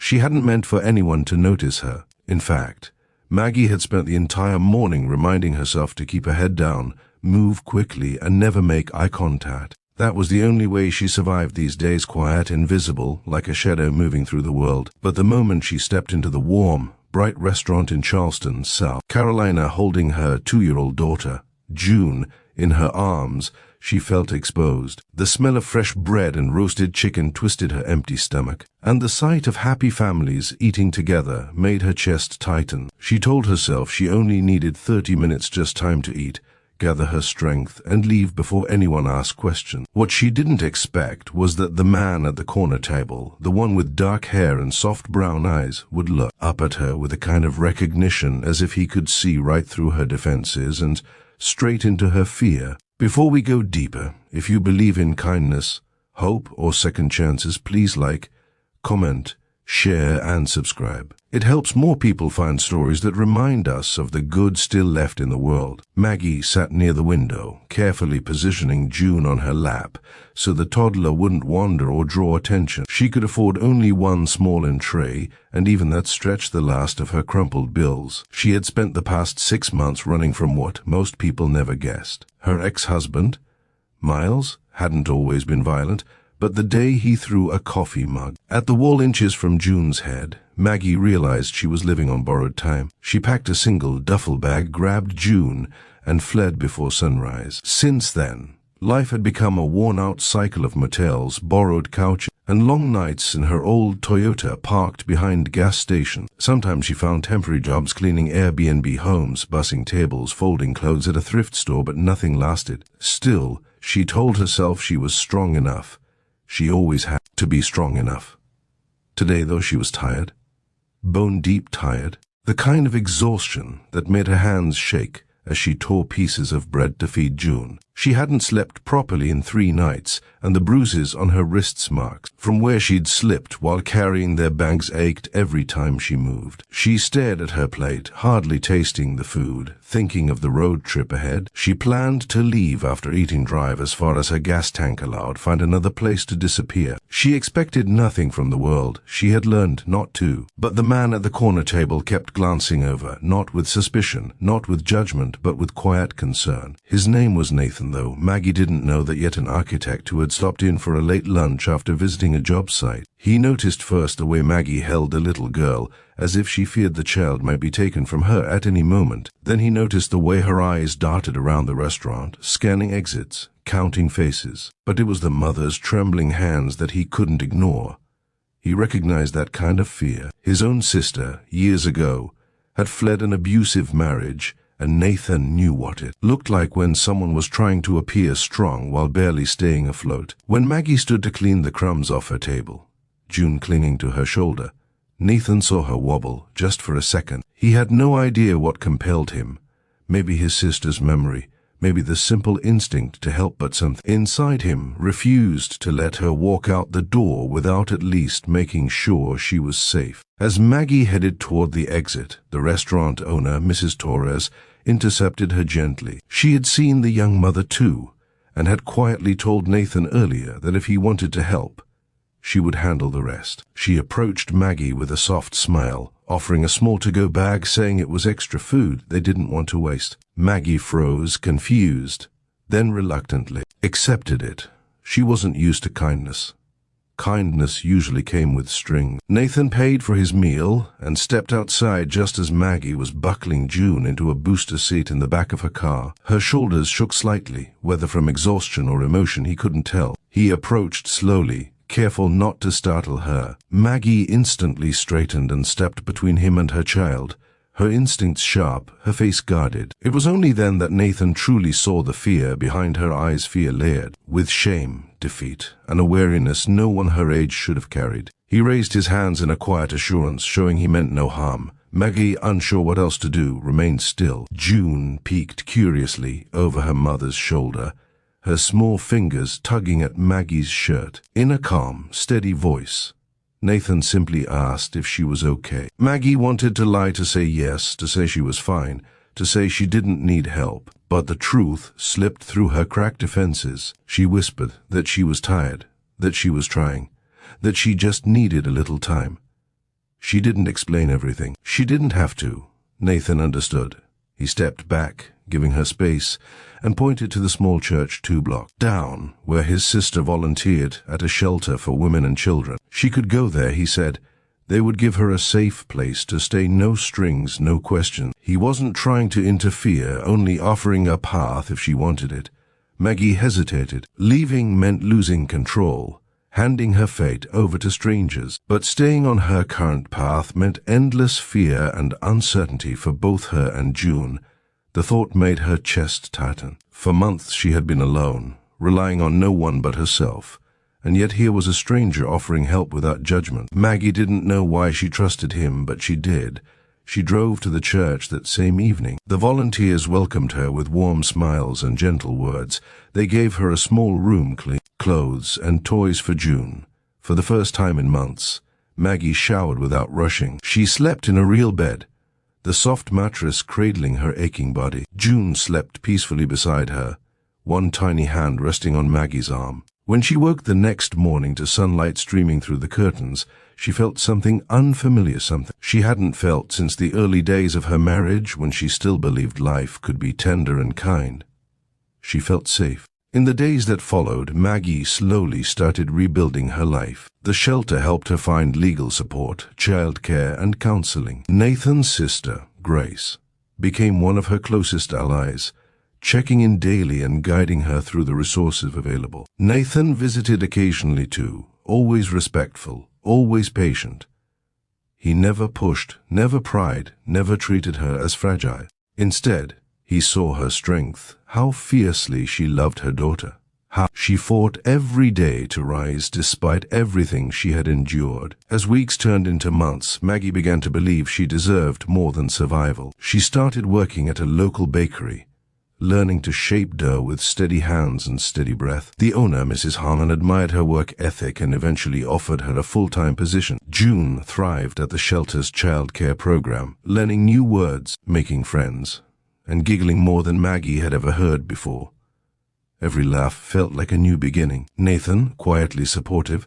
She hadn't meant for anyone to notice her. In fact, Maggie had spent the entire morning reminding herself to keep her head down, move quickly, and never make eye contact. That was the only way she survived these days, quiet, invisible, like a shadow moving through the world. But the moment she stepped into the warm, bright restaurant in Charleston, South Carolina, holding her 2-year-old daughter, June, in her arms, she felt exposed. The smell of fresh bread and roasted chicken twisted her empty stomach, and the sight of happy families eating together made her chest tighten. She told herself she only needed 30 minutes, just time to eat, gather her strength, and leave before anyone asked questions. What she didn't expect was that the man at the corner table, the one with dark hair and soft brown eyes, would look up at her with a kind of recognition, as if he could see right through her defenses and straight into her fear. Before we go deeper, if you believe in kindness, hope, or second chances, please like, comment, share, and subscribe. It helps more people find stories that remind us of the good still left in the world. Maggie sat near the window, carefully positioning June on her lap so the toddler wouldn't wander or draw attention. She could afford only one small tray, and even that stretched the last of her crumpled bills. She had spent the past 6 months running from what most people never guessed. Her ex-husband, Miles, hadn't always been violent, but the day he threw a coffee mug at the wall inches from June's head, Maggie realized she was living on borrowed time. She packed a single duffel bag, grabbed June, and fled before sunrise. Since then, life had become a worn-out cycle of motels, borrowed couches, and long nights in her old Toyota parked behind gas stations. Sometimes she found temporary jobs cleaning Airbnb homes, bussing tables, folding clothes at a thrift store, but nothing lasted. Still, she told herself she was strong enough. She always had to be strong enough. Today, though, she was tired, bone-deep tired, the kind of exhaustion that made her hands shake as she tore pieces of bread to feed June. She hadn't slept properly in 3 nights, and the bruises on her wrists marks from where she'd slipped while carrying their bags ached every time she moved. She stared at her plate, hardly tasting the food, thinking of the road trip ahead. She planned to leave after eating, drive as far as her gas tank allowed, find another place to disappear. She expected nothing from the world. She had learned not to. But the man at the corner table kept glancing over, not with suspicion, not with judgment, but with quiet concern. His name was Nathan, though. Maggie didn't know that yet an architect who had stopped in for a late lunch after visiting a job site. He noticed first the way Maggie held the little girl, as if she feared the child might be taken from her at any moment. Then he noticed the way her eyes darted around the restaurant, scanning exits, counting faces. But it was the mother's trembling hands that he couldn't ignore. He recognized that kind of fear. His own sister, years ago, had fled an abusive marriage, and Nathan knew what it looked like when someone was trying to appear strong while barely staying afloat. When Maggie stood to clean the crumbs off her table, June clinging to her shoulder, Nathan saw her wobble just for a second. He had no idea what compelled him. Maybe his sister's memory, maybe the simple instinct to help, but something inside him refused to let her walk out the door without at least making sure she was safe. As Maggie headed toward the exit, the restaurant owner, Mrs. Torres, intercepted her gently. She had seen the young mother too, and had quietly told Nathan earlier that if he wanted to help, she would handle the rest. She approached Maggie with a soft smile, offering a small to-go bag, saying it was extra food they didn't want to waste. Maggie froze, confused, then reluctantly accepted it. She wasn't used to kindness. Kindness usually came with strings. Nathan paid for his meal and stepped outside just as Maggie was buckling June into a booster seat in the back of her car. Her shoulders shook slightly, whether from exhaustion or emotion he couldn't tell. He approached slowly, careful not to startle her. Maggie instantly straightened and stepped between him and her child, her instincts sharp, her face guarded. It was only then that Nathan truly saw the fear behind her eyes, fear layered with shame, defeat, and a wariness no one her age should have carried. He raised his hands in a quiet assurance, showing he meant no harm. Maggie, unsure what else to do, remained still. June peeked curiously over her mother's shoulder, her small fingers tugging at Maggie's shirt. In a calm, steady voice, Nathan simply asked if she was okay. Maggie wanted to lie, to say yes, to say she was fine, to say she didn't need help. But the truth slipped through her cracked defenses. She whispered that she was tired, that she was trying, that she just needed a little time. She didn't explain everything. She didn't have to. Nathan understood. He stepped back, giving her space, and pointed to the small church 2 blocks down, where his sister volunteered at a shelter for women and children. She could go there, he said. They would give her a safe place to stay, no strings, no questions. He wasn't trying to interfere, only offering a path if she wanted it. Maggie hesitated. Leaving meant losing control, handing her fate over to strangers. But staying on her current path meant endless fear and uncertainty for both her and June. The thought made her chest tighten. For months she had been alone, relying on no one but herself. And yet here was a stranger offering help without judgment. Maggie didn't know why she trusted him, but she did. She drove to the church that same evening. The volunteers welcomed her with warm smiles and gentle words. They gave her a small room, clean clothes, and toys for June. For the first time in months, Maggie showered without rushing. She slept in a real bed, the soft mattress cradling her aching body. June slept peacefully beside her, one tiny hand resting on Maggie's arm. When she woke the next morning to sunlight streaming through the curtains, she felt something unfamiliar, something she hadn't felt since the early days of her marriage, when she still believed life could be tender and kind. She felt safe. In the days that followed, Maggie slowly started rebuilding her life. The shelter helped her find legal support, childcare, and counseling. Nathan's sister, Grace, became one of her closest allies, checking in daily and guiding her through the resources available. Nathan visited occasionally too, always respectful, always patient. He never pushed, never pried, never treated her as fragile. Instead, he saw her strength, how fiercely she loved her daughter, how she fought every day to rise despite everything she had endured. As weeks turned into months, Maggie began to believe she deserved more than survival. She started working at a local bakery, learning to shape dough with steady hands and steady breath. The owner, Mrs. Harmon, admired her work ethic and eventually offered her a full-time position. June thrived at the shelter's child care program, learning new words, making friends, and giggling more than Maggie had ever heard before. Every laugh felt like a new beginning. Nathan, quietly supportive,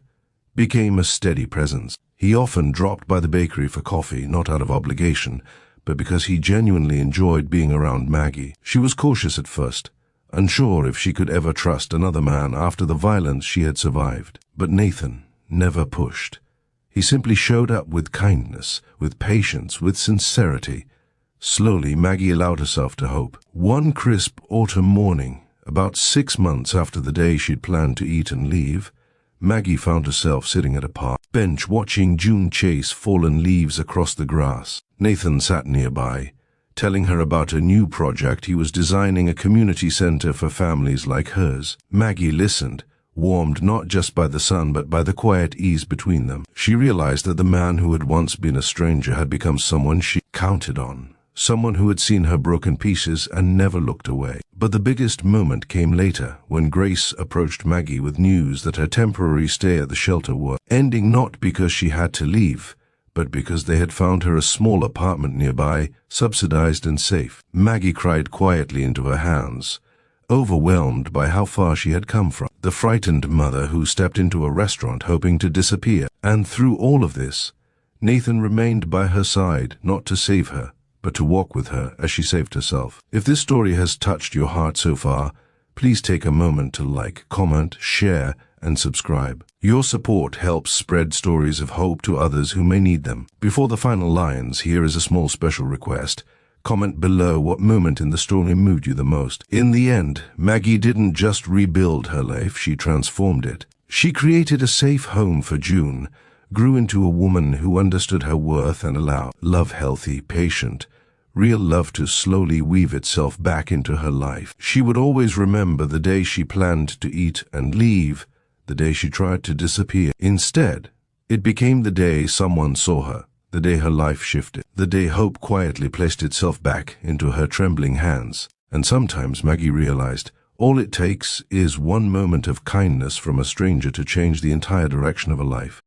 became a steady presence. He often dropped by the bakery for coffee, not out of obligation, but because he genuinely enjoyed being around Maggie. She was cautious at first, unsure if she could ever trust another man after the violence she had survived. But Nathan never pushed. He simply showed up with kindness, with patience, with sincerity. Slowly, Maggie allowed herself to hope. One crisp autumn morning, about 6 months after the day she'd planned to eat and leave, Maggie found herself sitting at a park bench watching June chase fallen leaves across the grass. Nathan sat nearby, telling her about a new project he was designing, a community center for families like hers. Maggie listened, warmed not just by the sun but by the quiet ease between them. She realized that the man who had once been a stranger had become someone she counted on, someone who had seen her broken pieces and never looked away. But the biggest moment came later, when Grace approached Maggie with news that her temporary stay at the shelter was ending, not because she had to leave, but because they had found her a small apartment nearby, subsidized and safe. Maggie cried quietly into her hands, overwhelmed by how far she had come from. The frightened mother who stepped into a restaurant hoping to disappear. And through all of this, Nathan remained by her side, not to save her, but to walk with her as she saved herself. If this story has touched your heart so far, please take a moment to like, comment, share, and subscribe. Your support helps spread stories of hope to others who may need them. Before the final lines, here is a small special request. Comment below what moment in the story moved you the most. In the end, Maggie didn't just rebuild her life, she transformed it. She created a safe home for June, grew into a woman who understood her worth and allowed love, healthy, patient, real love to slowly weave itself back into her life. She would always remember the day she planned to eat and leave, the day she tried to disappear. Instead, it became the day someone saw her, the day her life shifted, the day hope quietly placed itself back into her trembling hands. And sometimes Maggie realized, all it takes is one moment of kindness from a stranger to change the entire direction of a life.